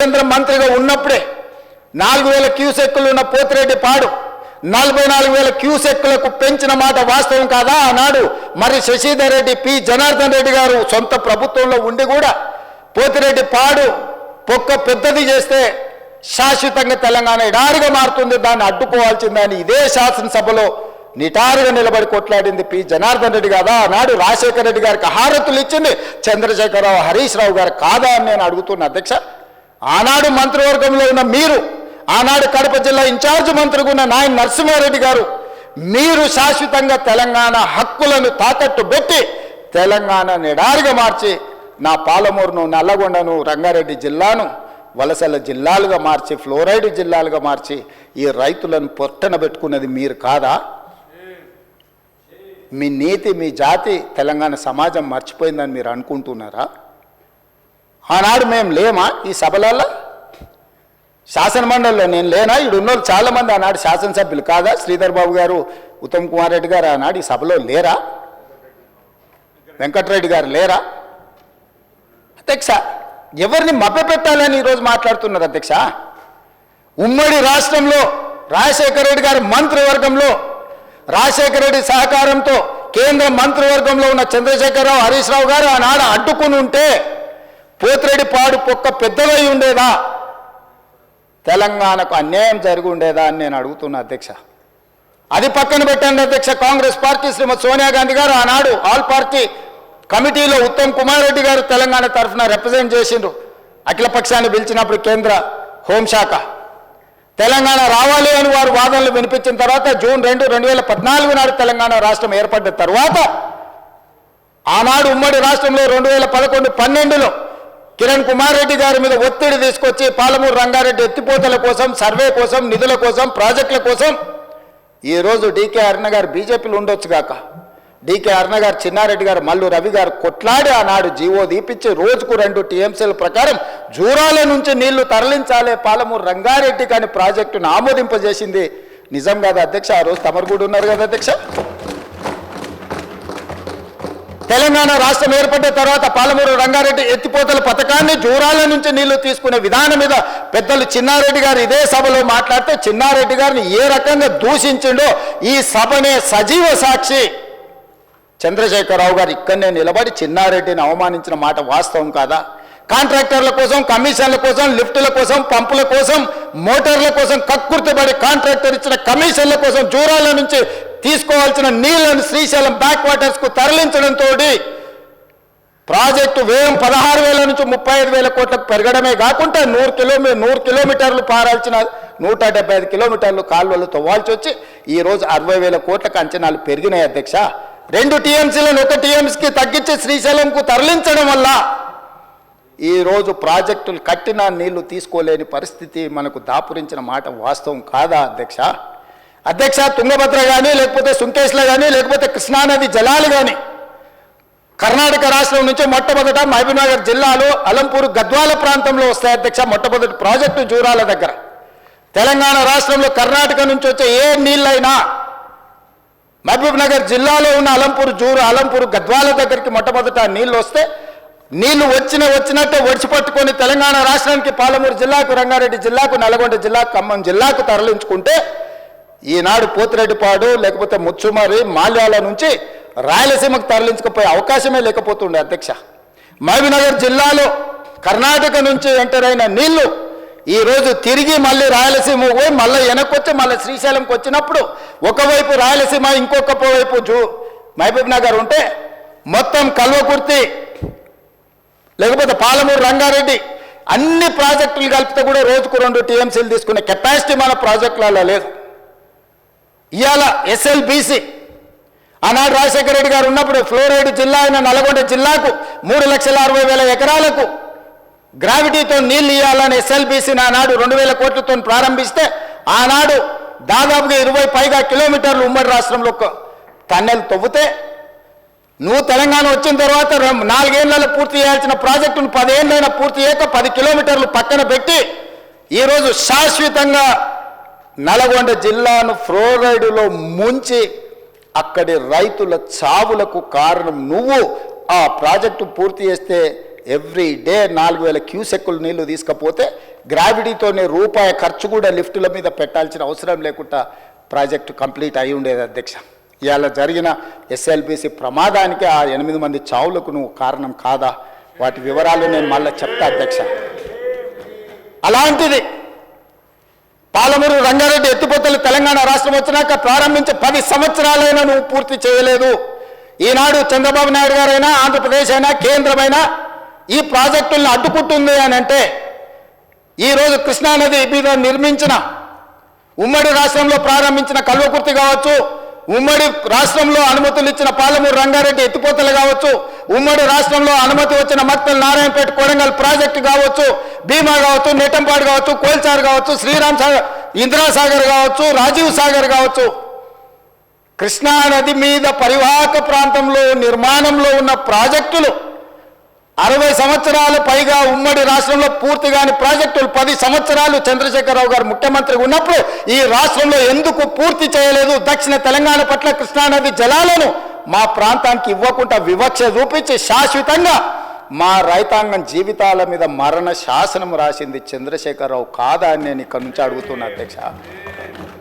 కేంద్ర మంత్రిగా ఉన్నప్పుడే 4000 క్యూసెక్కులు ఉన్న పోతిరెడ్డి పాడు 44,000 క్యూసెక్కులకు పెంచిన మాట వాస్తవం కాదా? ఆనాడు మరి శశిధర్ రెడ్డి, పి జనార్దన్ రెడ్డి గారు సొంత ప్రభుత్వంలో ఉండి కూడా పోతిరెడ్డి పాడు పొక్క పెద్దది చేస్తే శాశ్వతంగా తెలంగాణ ఎడారిగా మారుతుంది, దాన్ని అడ్డుకోవాల్సిందని ఇదే శాసనసభలో నిటారుగా నిలబడి కొట్లాడింది పి జనార్దన్ రెడ్డి కాదా? ఆనాడు రాజశేఖర రెడ్డి గారికి హారతులు ఇచ్చింది చంద్రశేఖరరావు, హరీష్ రావు గారు కాదా అని నేను అడుగుతున్నా అధ్యక్ష. ఆనాడు మంత్రివర్గంలో ఉన్న మీరు, ఆనాడు కడప జిల్లా ఇన్ఛార్జ్ మంత్రిగా ఉన్న నాయన నరసింహారెడ్డి గారు, మీరు శాశ్వతంగా తెలంగాణ హక్కులను తాకట్టు పెట్టి తెలంగాణ ఎడారిగా మార్చి నా పాలమూరును, నల్లగొండను, రంగారెడ్డి జిల్లాను వలసల జిల్లాలుగా మార్చి, ఫ్లోరైడ్ జిల్లాలుగా మార్చి ఈ రైతులను పొట్టన పెట్టుకున్నది మీరు కాదా? మీ నీతి, మీ జాతి తెలంగాణ సమాజం మర్చిపోయిందని మీరు అనుకుంటున్నారా? ఆనాడు మేము లేమా ఈ సభలలో? శాసనమండలిలో నేను లేనా? ఇడున్నోళ్ళు చాలామంది ఆనాడు శాసనసభ్యులు కాదా? శ్రీధర్ బాబు గారు, ఉత్తమ్ కుమార్ రెడ్డి గారు ఆనాడు ఈ సభలో లేరా? వెంకటరెడ్డి గారు లేరా? అధ్యక్ష, ఎవరిని మభ్యపెట్టాలని ఈరోజు మాట్లాడుతున్నారు అధ్యక్ష? ఉమ్మడి రాష్ట్రంలో రాజశేఖర రెడ్డి గారి మంత్రివర్గంలో రాజశేఖర రెడ్డి సహకారంతో కేంద్ర మంత్రివర్గంలో ఉన్న చంద్రశేఖరరావు, హరీష్ రావు గారు ఆనాడు అడ్డుకుని ఉంటే పోతిరెడ్డి పాడు పొక్క పెద్దదై ఉండేదా? తెలంగాణకు అన్యాయం జరిగి ఉండేదా అని నేను అడుగుతున్నా అధ్యక్ష. అది పక్కన పెట్టండి అధ్యక్ష. కాంగ్రెస్ పార్టీ శ్రీమతి సోనియా గాంధీ గారు ఆనాడు ఆల్ పార్టీ కమిటీలో ఉత్తమ్ కుమార్ రెడ్డి గారు తెలంగాణ తరఫున రిప్రజెంట్ చేసిండ్రు. అఖిల పక్షాన్ని పిలిచినప్పుడు కేంద్ర హోంశాఖ తెలంగాణ రావాలి అని వారు వాదనలు వినిపించిన తర్వాత జూన్ 2, 2014 నాడు తెలంగాణ రాష్ట్రం ఏర్పడ్డ తర్వాత ఆనాడు ఉమ్మడి రాష్ట్రంలో 2011, 12లో కిరణ్ కుమార్ రెడ్డి గారి మీద ఒత్తిడి తీసుకొచ్చి పాలమూరు రంగారెడ్డి ఎత్తిపోతల కోసం, సర్వే కోసం, నిధుల కోసం, ప్రాజెక్టుల కోసం ఈరోజు డీకే అరుణ గారు బీజేపీలో ఉండొచ్చు గాక, డీకే అరుణ గారు, చిన్నారెడ్డి గారు, మల్లు రవి గారు కొట్లాడి ఆనాడు జీవో దీపించి రోజుకు 2 టీఎంసీల ప్రకారం జూరాల నుంచి నీళ్లు తరలించాలి పాలమూరు రంగారెడ్డి కానీ ప్రాజెక్టును ఆమోదింపజేసింది నిజం కాదా అధ్యక్ష? ఆ రోజు తమరు కూడా ఉన్నారు కదా అధ్యక్ష. తెలంగాణ రాష్ట్రం ఏర్పడ్డ తర్వాత పాలమూరు రంగారెడ్డి ఎత్తిపోతల పథకాన్ని జూరాల నుంచి నీళ్లు తీసుకునే విధానం మీద పెద్దలు చిన్నారెడ్డి గారు ఇదే సభలో మాట్లాడితే చిన్నారెడ్డి గారిని ఏ రకంగా దూషించిండో ఈ సభనే సజీవ సాక్షి. చంద్రశేఖరరావు గారు ఇక్కడనే నిలబడి చిన్నారెడ్డిని అవమానించిన మాట వాస్తవం కాదా? కాంట్రాక్టర్ల కోసం, కమిషన్ల కోసం, లిఫ్టుల కోసం, పంపుల కోసం, మోటార్ల కోసం కక్కుర్తిపడి కాంట్రాక్టర్ ఇచ్చిన కమిషన్ల కోసం జూరాల నుంచి తీసుకోవాల్సిన నీళ్లను శ్రీశైలం బ్యాక్ వాటర్స్కు తరలించడంతో ప్రాజెక్టు వ్యయం 16,000 నుంచి 35,000 కోట్లకు పెరగడమే కాకుండా 100 కిలోమీటర్లు పారాల్సిన 175 కిలోమీటర్లు కాలువలు తవ్వాల్సి వచ్చి ఈరోజు 60,000 కోట్లకు అంచనాలు పెరిగినాయి అధ్యక్ష. 2 టీఎంసీలను 1 టీఎంసీకి తగ్గించి శ్రీశైలంకు తరలించడం వల్ల ఈరోజు ప్రాజెక్టులు కట్టిన నీళ్లు తీసుకోలేని పరిస్థితి మనకు దాపురించిన మాట వాస్తవం కాదా అధ్యక్ష? అధ్యక్ష, తుంగభద్ర కానీ, లేకపోతే సుంకేశ్ల కానీ, లేకపోతే కృష్ణానది జలాలు కానీ కర్ణాటక రాష్ట్రం నుంచి మొట్టమొదట మహబూబ్నగర్ జిల్లాలో అలంపూర్, గద్వాల ప్రాంతంలో వస్తాయి అధ్యక్ష. మొట్టమొదటి ప్రాజెక్టు జూరాల దగ్గర. తెలంగాణ రాష్ట్రంలో కర్ణాటక నుంచి వచ్చే ఏ నీళ్ళైనా మహబూబ్నగర్ జిల్లాలో ఉన్న అలంపూర్, గద్వాల దగ్గరికి మొట్టమొదట నీళ్ళు వస్తే నీళ్లు వచ్చినట్టే ఒడిచిపట్టుకొని తెలంగాణ రాష్ట్రానికి పాలమూరు జిల్లాకు, రంగారెడ్డి జిల్లాకు, నల్గొండ జిల్లాకు, ఖమ్మం జిల్లాకు తరలించుకుంటే ఈనాడు పోతిరెడ్డిపాడు లేకపోతే ముచ్చుమరి, మాల్యాల నుంచి రాయలసీమకు తరలించకపోయే అవకాశమే లేకపోతుండే అధ్యక్ష. మహబూబ్నగర్ జిల్లాలో కర్ణాటక నుంచి ఎంటర్ అయిన నీళ్లు ఈరోజు తిరిగి మళ్ళీ రాయలసీమ పోయి మళ్ళీ వెనక్కొచ్చి మళ్ళీ శ్రీశైలంకి వచ్చినప్పుడు ఒకవైపు రాయలసీమ, ఇంకొక వైపు మహబూబ్నగర్ ఉంటే మొత్తం కల్వకుర్తి లేకపోతే పాలమూరు రంగారెడ్డి అన్ని ప్రాజెక్టులు కలిపితే కూడా రోజుకు 2 టీఎంసీలు తీసుకునే కెపాసిటీ మన ప్రాజెక్టులలో లేదు. ఇవాళ ఎస్ఎల్బీసీ ఆనాడు రాజశేఖర రెడ్డి గారు ఉన్నప్పుడు ఫ్లోరైడ్ జిల్లా అయిన నల్గొండ జిల్లాకు 3,60,000 ఎకరాలకు గ్రావిటీతో నీళ్లు ఇవ్వాలని ఎస్ఎల్బీసీని ఆనాడు 2,000 కోట్లతో ప్రారంభిస్తే ఆనాడు దాదాపుగా 20 పైగా కిలోమీటర్లు ఉమ్మడి రాష్ట్రంలో టన్నెల్ తవ్వుతే నువ్వు తెలంగాణ వచ్చిన తర్వాత 4 ఏళ్లలో పూర్తి చేయాల్సిన ప్రాజెక్టును 10 ఏళ్ళైనా పూర్తి చేయక 10 కిలోమీటర్లు పక్కన పెట్టి ఈరోజు శాశ్వతంగా నల్గొండ జిల్లాను ఫ్లోరైడ్లో ముంచి అక్కడి రైతుల చావులకు కారణం నువ్వు. ఆ ప్రాజెక్టు పూర్తి చేస్తే ఎవ్రీ డే 4000 క్యూసెక్కులు నీళ్లు తీసుకపోతే గ్రావిటీతోనే రూపాయి ఖర్చు కూడా లిఫ్టుల మీద పెట్టాల్సిన అవసరం లేకుండా ప్రాజెక్టు కంప్లీట్ అయి ఉండేది అధ్యక్ష. ఇవాళ జరిగిన ఎస్ఎల్బిసి ప్రమాదానికి ఆ 8 మంది చావులకు నువ్వు కారణం కాదా? వాటి వివరాలు నేను మళ్ళీ చెప్తా అధ్యక్ష. అలాంటిది పాలమూరు రంగారెడ్డి ఎత్తిపోతలు తెలంగాణ రాష్ట్రం వచ్చినాక ప్రారంభించి 10 సంవత్సరాలైనా నువ్వు పూర్తి చేయలేదు. ఈనాడు చంద్రబాబు నాయుడు గారైనా ఆంధ్రప్రదేశ్ అయినా కేంద్రమైనా ఈ ప్రాజెక్టులను అడ్డుకుంటుంది అని అంటే ఈరోజు కృష్ణానది మీద నిర్మించిన ఉమ్మడి రాష్ట్రంలో ప్రారంభించిన కల్వకుర్తి కావచ్చు, ఉమ్మడి రాష్ట్రంలో అనుమతులు ఇచ్చిన పాలమూరు రంగారెడ్డి ఎత్తిపోతలు కావచ్చు, ఉమ్మడి రాష్ట్రంలో అనుమతి వచ్చిన మక్తల్ నారాయణపేట కొడంగల్ ప్రాజెక్టు కావచ్చు, భీమా కావచ్చు, నెట్టంపాడు కావచ్చు, కోల్చారు కావచ్చు, శ్రీరామ్ సాగర్, ఇందిరాసాగర్ కావచ్చు, రాజీవ్ సాగర్ కావచ్చు, కృష్ణానది మీద పరివాహక ప్రాంతంలో నిర్మాణంలో ఉన్న ప్రాజెక్టులు 60 సంవత్సరాల పైగా ఉమ్మడి రాష్ట్రంలో పూర్తి కాని ప్రాజెక్టులు 10 సంవత్సరాలు చంద్రశేఖరరావు గారు ముఖ్యమంత్రిగా ఉన్నప్పుడు ఈ రాష్ట్రంలో ఎందుకు పూర్తి చేయలేదు? దక్షిణ తెలంగాణ పట్ల కృష్ణానది జలాలను మా ప్రాంతానికి ఇవ్వకుండా వివక్ష చూపించి శాశ్వతంగా మా రైతాంగం జీవితాల మీద మరణ శాసనం రాసింది చంద్రశేఖరరావు కాదా అని నేను ఇక్కడ నుంచి అడుగుతున్నా అధ్యక్ష.